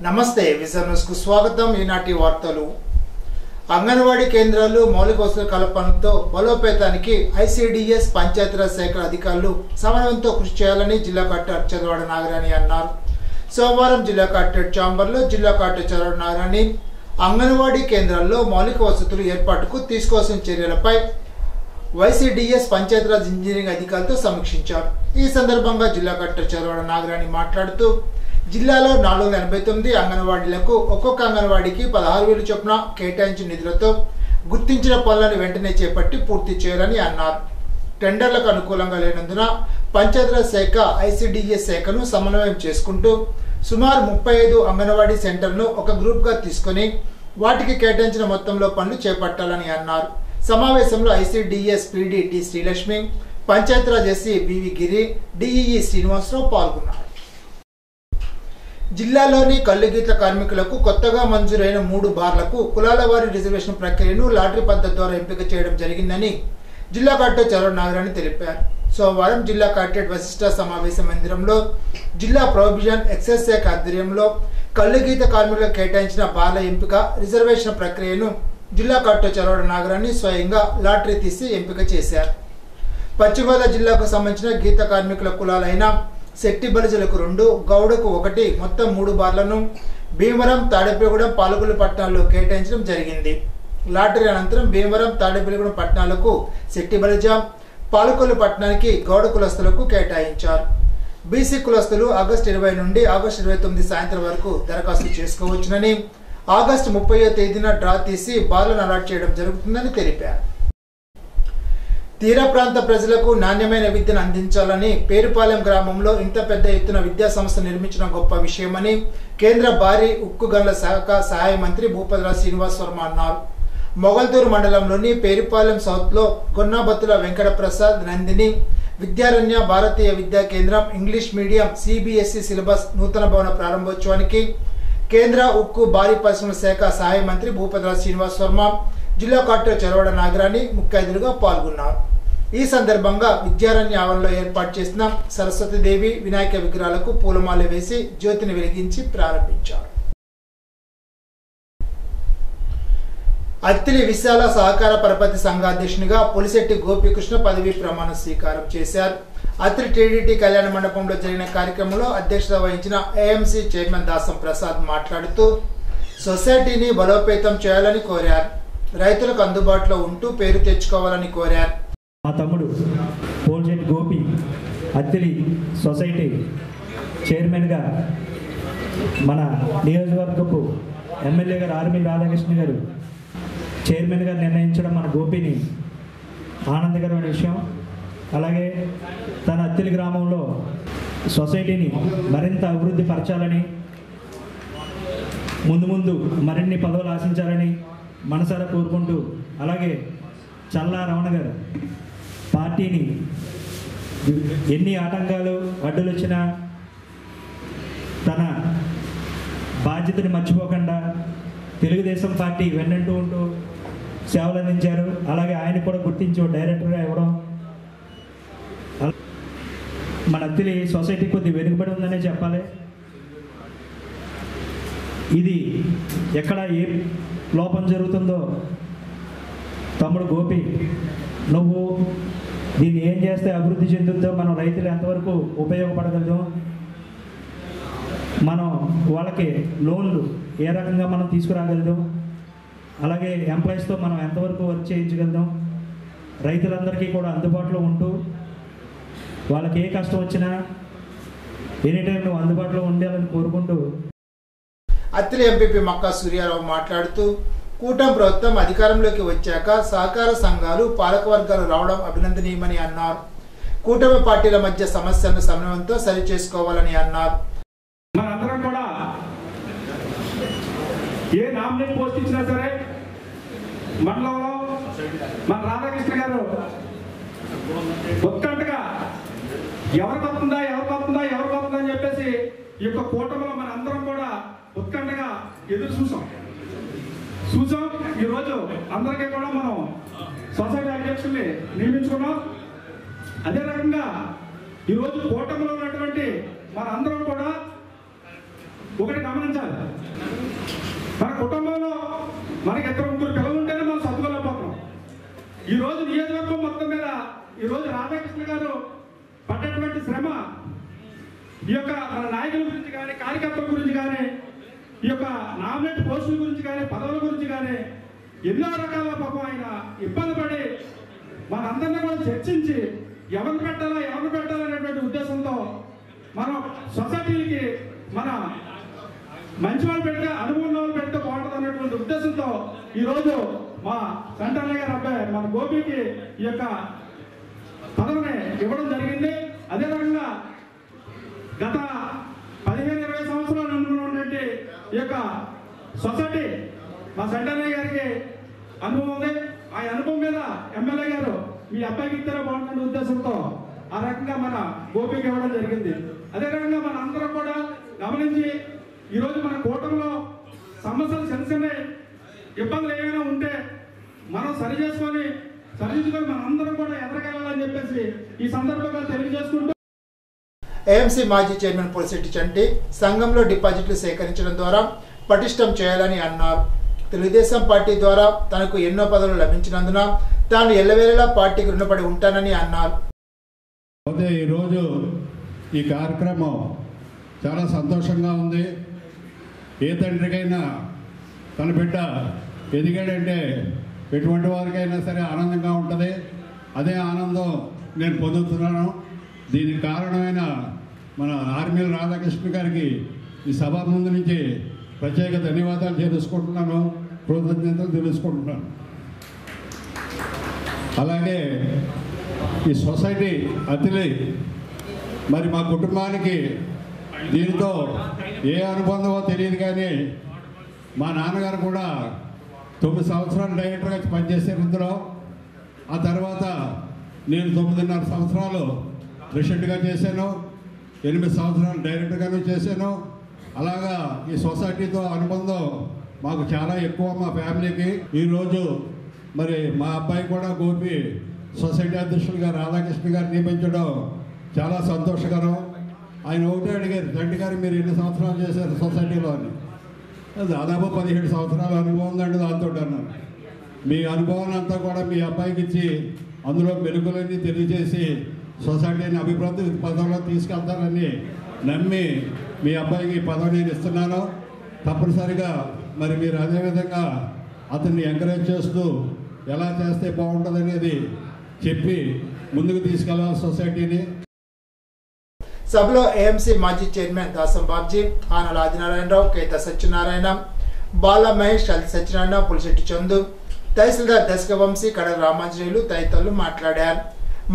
నమస్తే vision news కు స్వాగతం. ఈనాటి వార్తలు. అంగన్వాడీ కేంద్రాలు మౌలిక వసతుల కల్పనతో బలోపేతానికి ఐసిడిఎస్ పంచాయతీరాజ్ శాఖ అధికారులు సమన్వయంతో కృషి చేయాలని జిల్లా కలెక్టర్ చదవాడ నాగరాణి అన్నారు. సోమవారం జిల్లా కలెక్టరేట్ ఛాంబర్లో జిల్లా కలెక్టర్ చదవాడ నాగరాణి అంగన్వాడీ కేంద్రాల్లో మౌలిక వసతుల ఏర్పాటుకు తీసుకోవాల్సిన చర్యలపై ఐసిడిఎస్ పంచాయతీరాజ్ ఇంజనీరింగ్ అధికారులతో సమీక్షించారు. ఈ సందర్భంగా జిల్లా కలెక్టర్ చదవాడ నాగరాణి మాట్లాడుతూ జిల్లాలో 489 అంగన్వాడీలకు ఒక్కొక్క అంగన్వాడీకి 16,000 చొప్పున కేటాయించిన నిధులతో గుర్తించిన పనులను వెంటనే చేపట్టి పూర్తి చేయాలని అన్నారు. టెండర్లకు అనుకూలంగా లేనందున పంచాయతీరాజ్ శాఖ ఐసిడిఎస్ శాఖను సమన్వయం చేసుకుంటూ సుమారు 35 అంగన్వాడీ సెంటర్ను ఒక గ్రూప్గా తీసుకుని వాటికి కేటాయించిన మొత్తంలో పనులు చేపట్టాలని అన్నారు. సమావేశంలో ICDS PD T Srilakshmi, Panchayati Raj SE BV Giri, DEE Srinivasarao పాల్గొన్నారు. జిల్లాలోని కల్లుగీత కార్మికులకు కొత్తగా మంజూరైన 3 బార్లకు కులాల వారి రిజర్వేషన్ ప్రక్రియను లాటరీ పద్ధతి ద్వారా ఎంపిక చేయడం జరిగిందని జిల్లా కలెక్టర్ చదవాడ నాగరాణి తెలిపారు. సోమవారం జిల్లా కలెక్టరేట్ వశిష్ఠ సమావేశ మందిరంలో జిల్లా ప్రొవిజన్ ఎక్సైజ్ శాఖ ఆధ్వర్యంలో కల్లుగీత కార్మికులకు కేటాయించిన బార్ల ఎంపిక రిజర్వేషన్ ప్రక్రియను జిల్లా కలెక్టర్ చదవాడ నాగరాణి స్వయంగా లాటరీ తీసి ఎంపిక చేశారు. పశ్చిమ గోదావరి జిల్లాకు సంబంధించిన గీత కార్మికుల కులాలైన శెట్టి బలిజలకు 2, గౌడకు 1 మొత్తం 3 బార్లను భీమవరం, తాడేపల్లిగూడెం, పాలకొల్లు పట్టణాల్లో కేటాయించడం జరిగింది. లాటరీ అనంతరం భీమవరం, తాడేపల్లిగూడెం పట్టణాలకు శెట్టి బలిజ, పాలకొల్లు పట్టణానికి గౌడ కులస్తులకు కేటాయించారు. బీసీ కులస్తులు ఆగస్టు 20 నుండి ఆగస్టు 29 సాయంత్రం వరకు దరఖాస్తు చేసుకోవచ్చునని, ఆగస్టు 30వ తేదీన డ్రా తీసి బార్లను అలాట్ చేయడం జరుగుతుందని తెలిపారు. తీర ప్రాంత ప్రజలకు నాణ్యమైన విద్యను అందించాలని పేరుపాలెం గ్రామంలో ఇంత పెద్ద ఎత్తున విద్యా సంస్థ నిర్మించడం గొప్ప విషయమని కేంద్ర భారీ ఉక్కు గనుల శాఖ సహాయ మంత్రి భూపతిరాజు శ్రీనివాస్ వర్మ అన్నారు. మొగల్తూరు మండలంలోని పేరుపాలెం సౌత్లో గొన్నాబత్తుల వెంకట ప్రసాద్ నందిని విద్యారణ్య భారతీయ విద్యా కేంద్రం ఇంగ్లీష్ మీడియం సిబిఎస్ఈ సిలబస్ నూతన భవన ప్రారంభోత్సవానికి కేంద్ర ఉక్కు భారీ పరిశ్రమల శాఖ సహాయ మంత్రి భూపతిరాజు శ్రీనివాస్ వర్మ, జిల్లా కలెక్టర్ చదవాడ నాగరాణి ముఖ్య అతిథులుగా పాల్గొన్నారు. ఈ సందర్భంగా విద్యారణ్య ఆవరణలో ఏర్పాటు చేసిన సరస్వతీదేవి, వినాయక విగ్రహాలకు పూలమాల వేసి జ్యోతిని వెలిగించి ప్రారంభించారు. అత్తిలి విశాల సహకార పరపతి సంఘ అధ్యక్షునిగా పులిశెట్టి గోపీకృష్ణ పదవీ ప్రమాణ స్వీకారం చేశారు. అత్తిలి టీడీటీ కళ్యాణ మండపంలో జరిగిన కార్యక్రమంలో అధ్యక్షత వహించిన ఏఎంసీ చైర్మన్ దాసం ప్రసాద్ మాట్లాడుతూ సొసైటీని బలోపేతం చేయాలని కోరారు. రైతులకు అందుబాటులో ఉంటూ పేరు తెచ్చుకోవాలని కోరారు. మా తమ్ముడు పోల్జెట్టి గోపి అత్తిలి సొసైటీ చైర్మన్గా మన నియోజకవర్గపు ఎమ్మెల్యే గారు ఆర్మీ రాధాకృష్ణ గారు చైర్మన్గా నిర్ణయించడం మన గోపిని ఆనందకరమైన విషయం. అలాగే తన అత్తిలి గ్రామంలో సొసైటీని మరింత అభివృద్ధి పరచాలని, ముందు మరిన్ని పదవులు ఆశించాలని మనసారా కోరుకుంటూ, అలాగే చల్లా రమణ గారు పార్టీని ఎన్ని ఆటంకాలు అడ్డులు వచ్చినా తన బాధ్యతని మర్చిపోకుండా తెలుగుదేశం పార్టీ వెన్నంటూ ఉంటూ సేవలు అందించారు. అలాగే ఆయన కూడా గుర్తించి డైరెక్టర్గా ఇవ్వడం మన అత్తిలి సొసైటీ కొద్ది వెనుకబడి ఉందనే చెప్పాలి. ఇది ఎక్కడ ఏ లోపం జరుగుతుందో తమ్ముడు గోపి, నువ్వు దీన్ని ఏం చేస్తే అభివృద్ధి చెందుతుందో, మనం రైతులు ఎంతవరకు ఉపయోగపడగలదు, మనం వాళ్ళకి లోన్లు ఏ రకంగా మనం తీసుకురాగలదు, అలాగే ఎంప్లాయీస్తో మనం ఎంతవరకు వర్క్ చేయించగలుగుతాం, రైతులందరికీ కూడా అందుబాటులో ఉంటూ వాళ్ళకి ఏ కష్టం వచ్చినా ఎనీ టైం నువ్వు అందుబాటులో ఉండాలని కోరుకుంటూ. అత్తిలి ఎంపీపీ మక్కా సూర్యారావు మాట్లాడుతూ కూటమి ప్రభుత్వం అధికారంలోకి వచ్చాక సహకార సంఘాలు పాలకవర్గాలు రావడం అభినందనీయమని అన్నారు. కూటమి పార్టీల మధ్య సమస్యలను సమన్వయంతో సరి చేసుకోవాలని అన్నారు. మనందరం కూడా ఏ నామినేట్ పోస్ట్ ఇచ్చినా సరే మండలంలో మన రాధాకృష్ణ గారు ఉత్కంఠగా ఎవరికి వస్తుందా అని చెప్పేసి ఈ యొక్క కూటమిలో మన అందరం కూడా ఉత్కంఠగా ఎదురు చూసాం. ఈరోజు అందరికీ కూడా మనం సొసైటీ అధ్యక్షుల్ని నియమించుకున్నాం. అదే రకంగా ఈరోజు కూటమిలో ఉన్నటువంటి మన అందరం కూడా ఒకటి గమనించాలి, మన కుటుంబంలో మనకి 2-3 పిల్లలు ఉంటేనే మనం సర్దుకోలేకపోతున్నాం. ఈరోజు నియోజకవర్గం మొత్తం మీద ఈరోజు రాధాకృష్ణ గారు పడ్డటువంటి శ్రమ, ఈ యొక్క మన నాయకుల గురించి కానీ, కార్యకర్తల గురించి కానీ, ఈ యొక్క నామినేట్ పోస్టుల గురించి కానీ, పదవుల గురించి కానీ ఎన్నో రకాల పాపం ఆయన ఇబ్బంది పడి మనందరినీ కూడా చర్చించి ఎవరిని పెట్టాలనేటువంటి ఉద్దేశంతో మనం సొసైటీలకి మన మంచి వాళ్ళు పెడితే, అనుభవం వాళ్ళు పెడితే బాగుంటుంది అనేటువంటి ఉద్దేశంతో ఈరోజు మా సంటన్న గారు అబ్బాయి మన గోపికి ఈ యొక్క పదవిని ఇవ్వడం జరిగింది. అదే రకంగా గత 15-20 సంవత్సరాలు ఉన్నటువంటి ఈ యొక్క సొసైటీ మా సంటన్న గారికి అనుభవం ఉంది. ఆ అనుభవం మీద ఎమ్మెల్యే గారు మీ అబ్బాయికి ఇద్దరే బాగుంటున్న ఉద్దేశంతో ఆ రకంగా మన గోపికి ఇవ్వడం జరిగింది. అదే రకంగా మన అందరం కూడా గమనించి ఈరోజు మన కూటమిలో సమస్యలు చిన్న ఇబ్బందులు ఏమైనా ఉంటే మనం సరిదిద్దుకొని మన అందరం కూడా ఎదరగలని చెప్పేసి ఈ సందర్భంగా తెలియజేసుకుంటూ, ఏఎంసీ మాజీ చైర్మన్ పులిశెట్టి చంటి సంఘంలో డిపాజిట్లు సేకరించడం ద్వారా పటిష్టం చేయాలని అన్నారు. తెలుగుదేశం పార్టీ ద్వారా తనకు ఎన్నో పదవులు లభించినందున తాను ఎల్లవేళలా పార్టీకి రుణపడి ఉంటానని అన్నారు. ఈరోజు ఈ కార్యక్రమం చాలా సంతోషంగా ఉంది. ఏ తండ్రికైనా తన బిడ్డ ఎదిగాడంటే ఎటువంటి వారికైనా సరే ఆనందంగా ఉంటుంది. అదే ఆనందం నేను పొందుతున్నాను. దీనికి కారణమైన మన ఆర్మీల రాధాకృష్ణ గారికి ఈ సభ ముందు నుంచి ప్రత్యేక ధన్యవాదాలు తెలుసుకుంటున్నాను, కృతజ్ఞతలు తెలుసుకుంటున్నాను. అలాగే ఈ సొసైటీ అతిలి మరి మా కుటుంబానికి దీనితో ఏ అనుబంధమో తెలియదు, కానీ మా నాన్నగారు కూడా 9 సంవత్సరాలు డైరెక్టర్గా పనిచేశారు ఇందులో. ఆ తర్వాత నేను 9.5 సంవత్సరాలు ప్రెసిడెంట్గా చేశాను, 8 సంవత్సరాలు డైరెక్టర్గాను చేశాను. అలాగా ఈ సొసైటీతో అనుబంధం మాకు చాలా ఎక్కువ మా ఫ్యామిలీకి. ఈరోజు మరి మా అబ్బాయి కూడా గోపి సొసైటీ అధ్యక్షులుగా రాధాకృష్ణ గారు నియమించడం చాలా సంతోషకరం. ఆయన ఒకటే అడిగారు, తండ్రి గారు మీరు ఎన్ని సంవత్సరాలు చేశారు సొసైటీలో అని. దాదాపు 17 సంవత్సరాల అనుభవం ఉందండి దాంతో అన్నాను. మీ అనుభవాన్ని అంతా కూడా మీ అబ్బాయికి ఇచ్చి అందులో మెరుగులన్నీ తెలియజేసి సొసైటీని అభివృద్ధి పదంలో తీసుకెళ్తారని నమ్మి మీ అబ్బాయికి పదవి నేను ఇస్తున్నాను. తప్పనిసరిగా మరి మీరు అదేవిధంగా అతన్ని ఎంకరేజ్ చేస్తూ ఎలా చేస్తే బాగుంటుంది అనేది చెప్పి ముందుకు తీసుకెళ్లాలి సొసైటీని. సభలో ఏఎంసీ మాజీ చైర్మన్ దాసం బాబ్జీ, ఆనల ఆదినారాయణరావు, కేత సత్యనారాయణ, బాల మహేష్, అల్లి సత్యనారాయణ, పులిశెట్టి చందు, తహసీల్దార్ దశకవంశీ, కడల రామాంజనేయులు తదితరులు మాట్లాడారు.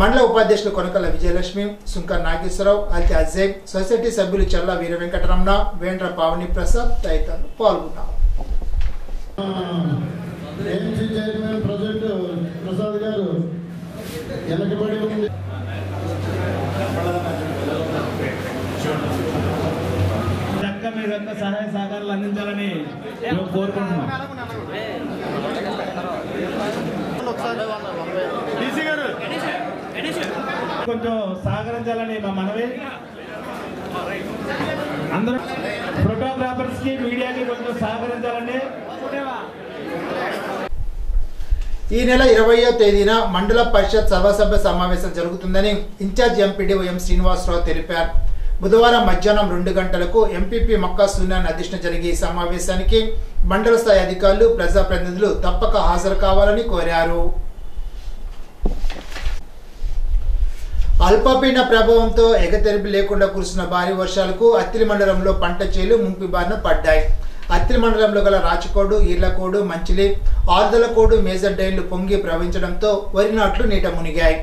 మండల ఉపాధ్యక్షులు కొనకల విజయలక్ష్మి, సుంకర్ నాగేశ్వరరావు, అల్తి అజయ్, సొసైటీ సభ్యులు చల్ల వీర వెంకటరమణ, వేండ్ర పావని ప్రసాద్ తదితరులు పాల్గొన్నారు. మీరంతా సహాయ సహకారాలు అందించాలని కోరుకుంటున్నాం. కొంచెం సహకరించాలని మా మనవి. అందరూ ఫోటోగ్రాఫర్స్ కి, మీడియాకి కొంచెం సహకరించాలండి. ఈ నెల 20వ తేదీన మండల పరిషత్ సర్వసభ్య సమావేశం జరుగుతుందని ఇన్ఛార్జ్ ఎంపీడీఓ ఎం శ్రీనివాసరావు తెలిపారు. బుధవారం మధ్యాహ్నం 2 గంటలకు ఎంపీపీ మక్కా సూనాన్ అధ్యక్షతన జరిగే ఈ సమావేశానికి మండల స్థాయి అధికారులు, ప్రజాప్రతినిధులు తప్పక హాజరు కావాలని కోరారు. అల్పపీడన ప్రభావంతో ఎగతెరిపి లేకుండా కురిసిన భారీ వర్షాలకు అత్తిలి మండలంలో పంట చేలు ముంపు బారిన పడ్డాయి. అత్తిలి మండలంలో గల రాచకోడు, ఈర్లకోడు, మంచిలి, ఆర్దలకోడు మేజర్ డ్రైన్లు పొంగి ప్రవహించడంతో వరి నాట్లు నీట మునిగాయి.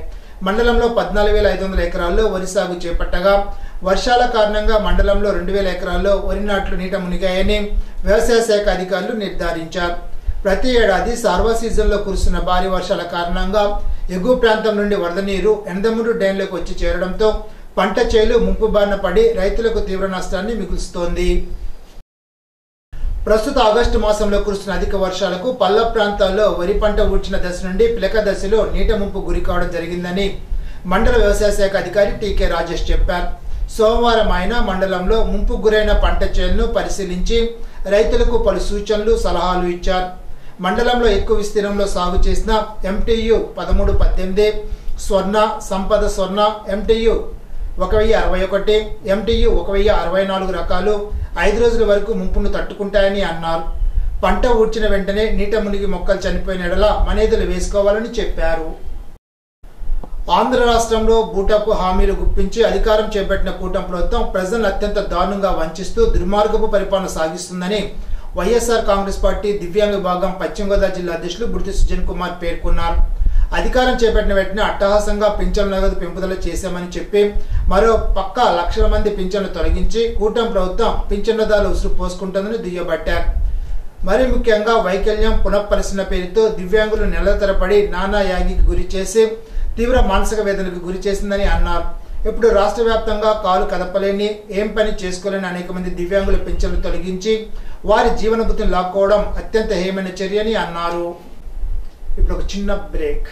మండలంలో 14,500 ఎకరాల్లో వరి సాగు చేపట్టగా వర్షాల కారణంగా మండలంలో 2,000 ఎకరాల్లో వరి నాట్లు నీట మునిగాయని వ్యవసాయ శాఖ అధికారులు నిర్ధారించారు. ప్రతి ఏడాది సార్వ సీజన్లో కురుస్తున్న భారీ వర్షాల కారణంగా ఎగువ ప్రాంతం నుండి వరద నీరు ఎండమూరు డ్రైన్లకు వచ్చి చేరడంతో పంట చేలు ముంపు బారిన పడి రైతులకు తీవ్ర నష్టాన్ని మిగులుస్తోంది. ప్రస్తుత ఆగస్టు మాసంలో కురుస్తున్న అధిక వర్షాలకు పల్ల ప్రాంతాల్లో వరి పంట ఊడ్చిన దశ నుండి పిలక దశలో నీట ముంపు గురి కావడం జరిగిందని మండల వ్యవసాయ శాఖ అధికారి టీకే రాజేష్ చెప్పారు. సోమవారం ఆయన మండలంలో ముంపుకు గురైన పంట చేలను పరిశీలించి రైతులకు పలు సూచనలు సలహాలు ఇచ్చారు. మండలంలో ఎక్కువ విస్తీర్ణంలో సాగు చేసిన MTU 1318, స్వర్ణ, సంపద స్వర్ణ MTU 1061, MTU 1064 రకాలు 5 రోజుల వరకు ముంపును తట్టుకుంటాయని అన్నారు. పంట ఊడ్చిన వెంటనే నీట మునిగి మొక్కలు చనిపోయిన ఎడల మనేదులు వేసుకోవాలని చెప్పారు. ఆంధ్ర రాష్ట్రంలో బూటకు హామీలు గుప్పించి అధికారం చేపట్టిన కూటమి ప్రభుత్వం ప్రజలను అత్యంత దారుణంగా వంచిస్తూ దుర్మార్గపు పరిపాలన సాగిస్తుందని వైఎస్ఆర్ కాంగ్రెస్ పార్టీ దివ్యాంగ విభాగం పశ్చిమ గోదావరి జిల్లా అధ్యక్షులు బుడితి సుజన్ కుమార్ పేర్కొన్నారు. అధికారం చేపట్టిన వెంటనే అట్టహాసంగా పింఛన్ల నగదు పెంపుదల చేశామని చెప్పి మరో పక్క లక్షల మంది పింఛన్లు తొలగించి కూటమి ప్రభుత్వం పింఛన్దారుల ఉసురు పోసుకుంటుందని దుయ్యబట్టారు. మరి ముఖ్యంగా వైకల్యం పునఃపరిశీలన పేరుతో దివ్యాంగులు నెలల తరబడి నానా యాగికి గురి చేసి తీవ్ర మానసిక వేదనకు గురి చేసిందని అన్నారు. ఇప్పుడు రాష్ట్ర వ్యాప్తంగా కాలు కదపలేని, ఏం పని చేసుకోలేని అనేక మంది దివ్యాంగుల పింఛన్లు తొలగించి వారి జీవనభృతిని లాక్కోవడం అత్యంత హేయమైన చర్య అని అన్నారు. ఇప్పుడు ఒక చిన్న బ్రేక్.